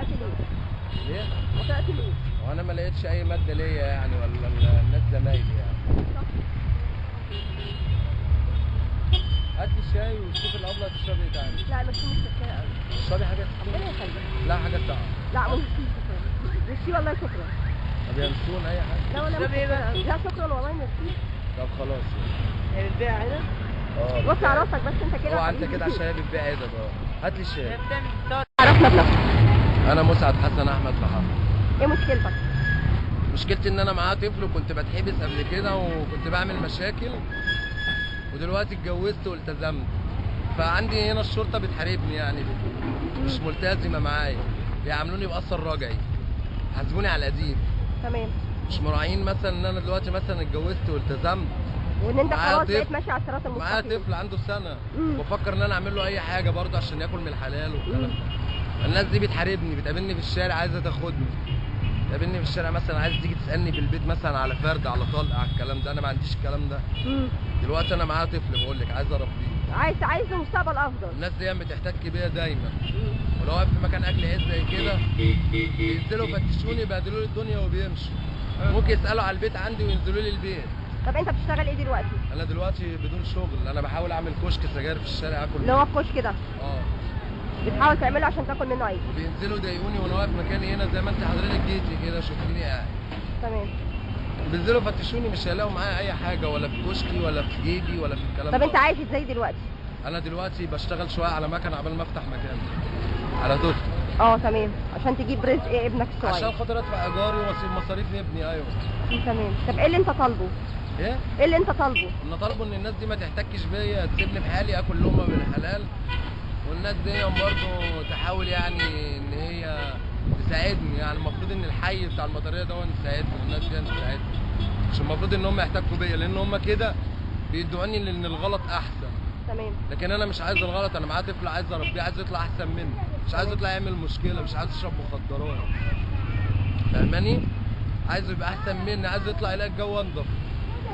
طلعت ليه؟ ليه؟ طلعت ليه؟ وانا ما لقيتش اي ماده ليا يعني ولا الناس زمايلي يعني. هات لي شاي وشوف الابله تشربي ايه تاني. لا مش مشكلة قوي. تشربي حاجه ربنا يخليك. لا حاجه ساقعه. لا ميرسي والله شكرا. طب ينسون اي حاجه؟ لا والله لا شكرا والله ميرسي. طب خلاص هي بتبيع هنا؟ اه بص على راسك بس انت كده. اوعى انت كده عشان هي بتبيع عدد. هات لي الشاي. عرفنا بنفسك. انا مسعد حسن احمد محمد. ايه مشكلتك؟ مشكلتي ان انا معايا طفل وكنت بتحبس قبل كده وكنت بعمل مشاكل، ودلوقتي اتجوزت والتزمت، فعندي هنا الشرطه بتحاربني يعني مش ملتزمه معايا، بيعاملوني باثر رجعي، حاسبوني على القديم. تمام. مش مراعين مثلا ان انا دلوقتي مثلا اتجوزت والتزمت وان انت خلاص بقيت ماشي على الصراط المستقيم. معايا طفل عنده سنه، بفكر ان انا اعمل له اي حاجه برضه عشان ياكل من الحلال والكلام ده. الناس دي بتحاربني، بتقابلني في الشارع عايزه تاخدني، تقابلني في الشارع مثلا عايز تيجي تسالني في البيت مثلا على فرد على طلق على الكلام ده، انا ما عنديش الكلام ده. دلوقتي انا معايا طفل بقول لك عايز اربيه، عايز مستقبل افضل. الناس دي بتحتك بيا دايما، ولو واقف في مكان اكل عيش زي كده بينزلوا يفتشوني يبهدلوا لي الدنيا وبيمشوا. ممكن يسالوا على البيت عندي وينزلوا لي البيت. طب انت بتشتغل ايه دلوقتي؟ انا دلوقتي بدون شغل، انا بحاول اعمل كشك سجاير في الشارع اكل. اللي هو الكشك ده؟ بتحاول تعمله عشان تاكل منه عيش. بينزلوا يضايقوني وانا واقف مكاني هنا زي ما انت حضرتك جيتي كده شفتيني قاعد. تمام. بينزلوا يفتشوني مش هيلاقوا معايا اي حاجه، ولا في كشكي ولا في جيبي ولا في الكلام ده. طب انت عايش ازاي دلوقتي؟ انا دلوقتي بشتغل شويه على مكنه عبال ما افتح مكان على دوت. تمام، عشان تجيب رزق ابنك الصغير. عشان خاطر ادفع ايجاري ومصاريف ابني. ايوه تمام. طب ايه اللي انت طالبه؟ ايه اللي انت طالبه؟ انا طالبه ان الناس دي ما تحتكش بيا، تسيبني في حالي اكل لقمه بالحلال، والناس دي برضه تحاول يعني ان هي تساعدني. يعني المفروض ان الحي بتاع المطريه ده هو يساعدني، والناس دي تساعدني، مش المفروض ان هم يحتكوا بيا، لان هم كده بيدعوني ان الغلط احسن. تمام. لكن انا مش عايز الغلط، انا معايا طفل عايز اربيه، عايز يطلع احسن مني، مش عايز يطلع يعمل مشكله، مش عايز يشرب مخدرات، فاهماني؟ عايز يبقى احسن مني، عايز يطلع يلاقي الجو انضف،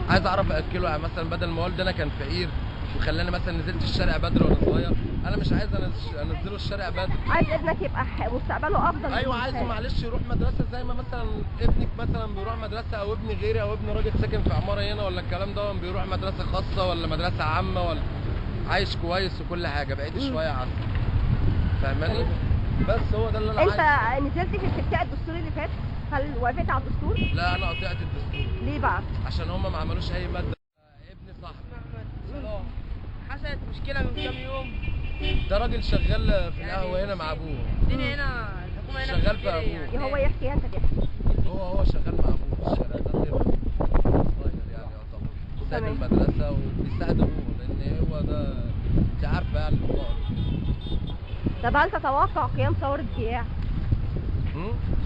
عايز اعرف اكله. يعني مثلا بدل ما والدي انا كان فقير وخلاني مثلا نزلت الشارع بدري وانا صغير، انا مش عايز انزله الشارع بدري. عايز ابنك يبقى مستقبله افضل. ايوه عايزه معلش يروح مدرسه زي ما مثلا ابنك مثلا بيروح مدرسه، او ابني غيري، او ابن راجل ساكن في عماره هنا ولا الكلام ده بيروح مدرسه خاصه ولا مدرسه عامه، ولا عايش كويس وكل حاجه، بعيد شويه عنه، فاهماني؟ بس هو ده اللي انا عايزه. انت نزلت في الاستفتاء الدستوري اللي فات، هل وافقت على الدستور؟ لا انا قطعت الدستور. ليه بقى؟ عشان هم ما عملوش اي ماده. ابني صاحبي حصلت مشكله من كام يوم، ده راجل شغال في القهوه هنا مع ابوه. الدنيا هنا الحكومه هنا شغال في ابوه. هو يحكي انت تحكي. هو شغال مع ابوه في الشارع ده، صغير يعني يعتبر سايب المدرسه وبيساعد ابوه، لان هو ده انت عارفه يعني الفقر. طب هل تتوقع قيام ثوره جياع؟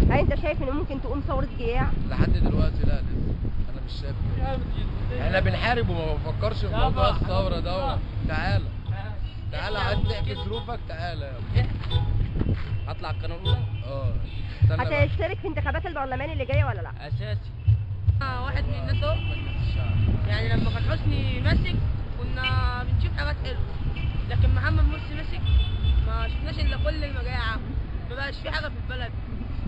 هل انت شايف ان ممكن تقوم ثوره جياع؟ لحد دلوقتي لا لسه، انا مش شايف كده. احنا بنحارب وما بفكرش في موضوع الثوره ده. تعالى عايز تحكي ظروفك، تعالى يلا. هطلع القناه الاولى. هتشترك في انتخابات البرلمان اللي جايه ولا لا؟ اساسي. واحد من الناس اهو، يعني لما كان حسني ماسك كنا بنشوف حاجات حلوه، لكن محمد مرسي ماسك ما شفناش الا كل المجاعه، ما بقاش في حاجه في البلد،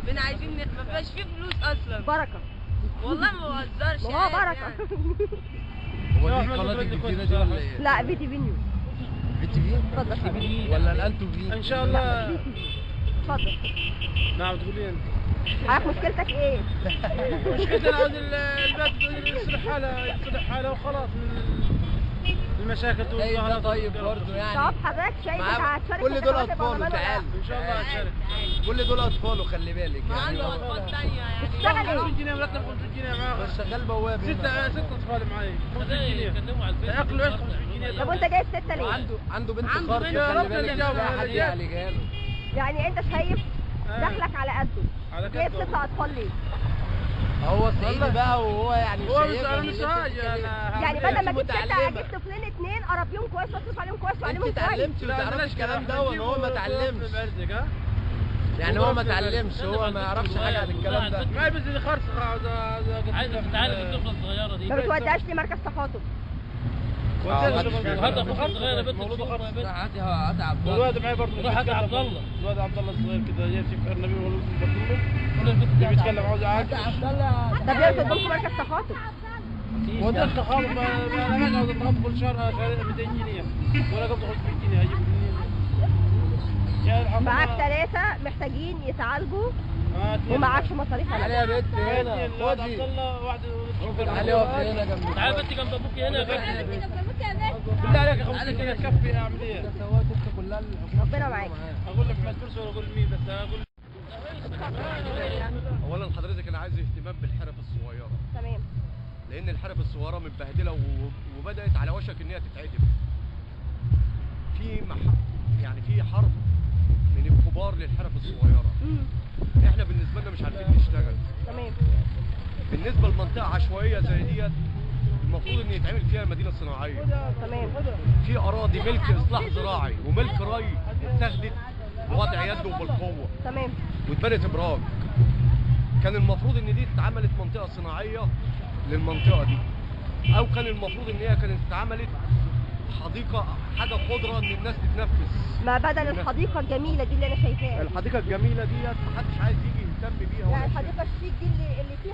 بقينا عايزين ما بقاش في فلوس اصلا. بركه والله ما بهزرش. هو بركه. هو دي قناه الجزيره دي ولا ايه؟ لا في تي في نيوز. في تي في؟ اتفضل. ولا الانتو في؟ ان شاء الله. اتفضل. نعم تقولي انت. حضرتك مشكلتك ايه؟ مشكلتي انا عاوز البلد يصلح حاله وخلاص من المشاكل ده طيب برضه يعني. طب حضرتك شايف هتشارك كل دول اطفاله، تعال ان شاء الله هتشارك. كل دول اطفاله خلي بالك يعني. عنده اطفال ثانيه يعني. بتشتغل ايه؟ 500 جنيه مرتب 500 جنيه معاه. شغال بواب هنا. 6 اطفال معايا 500 جنيه. اكلوا عيش 500 جنيه. طب وانت جايب 6 ليه؟ عنده بنت عنده خالص بنت خلي خالص بالك، حاجه على جاله. يعني انت شايف دخلك على قده. على جايب قده. 6 اطفال ليه؟ هو صعيدي بقى وهو يعني هو شايفها مش حاجه انا يعني بدل ما اجيب 6 متعلمة. اجيب طفلين 2 اربيهم كويس واصرف عليهم كويس واعلمهم انت كويس. اتعلمتي وتعرفي الكلام ده وهو ما اتعلمش. يعني هو ما اتعلمش، هو ما يعرفش حاجه عن الكلام ده. ما يلبس اللي خرص عايزك تتعالج الطفله الصغيره دي. ما بتوديهاش لمركز تخاطب. هذا اخوك صغير يا بنت مولود خالص. هاتي عبد الله. الواد معايا برضه. روح هات عبد الله. الواد عبد الله الصغير كده جاي في النبي مولود برضه. بيتكلم عاوز عاجل. عبد الله ده بيرفض لكم مركز تخاطب. وده التخاطب انا عاوز اتخاطب كل شهر 200 جنيه ولا قبض 500 جنيه هجيب منين؟ معاك 3 محتاجين يتعالجوا ومعكش مصاريف تعالي يا بنت هنا. الواد عبد الله واحد. تعالي اقف هنا جنبي. تعالي بنتي جنب ابوكي هنا يا بنت. بالله بالله عليك يا 500 جنيه تكفي اعمل ايه؟ كلها ربنا معاك. اقول لك ما تقولش ولا اقول مين بس اقول. اولا حضرتك انا عايز اهتمام بالحرف الصغيره. تمام. لان الحرف الصغيره متبهدله وبدات على وشك ان هي تتعدم. يعني في حرب من الكبار للحرف الصغيره. احنا بالنسبه لنا مش عارفين نشتغل. تمام. بالنسبه لمنطقه عشوائيه زي ديت المفروض ان يتعمل فيها مدينه صناعيه. تمام. في اراضي ملك اصلاح زراعي وملك ري اتخذت بوضع يد وبالقوه. تمام. واتبنت ابراج. كان المفروض ان دي اتعملت منطقه صناعيه للمنطقه دي، او كان المفروض ان هي كانت اتعملت حديقه حاجه خضره ان الناس تتنفس. ما بدل الحديقه الجميله دي اللي انا شايفاها. الحديقه الجميله ديت محدش عايز يجي يهتم بيها. يعني الحديقه الشيك دي اللي فيه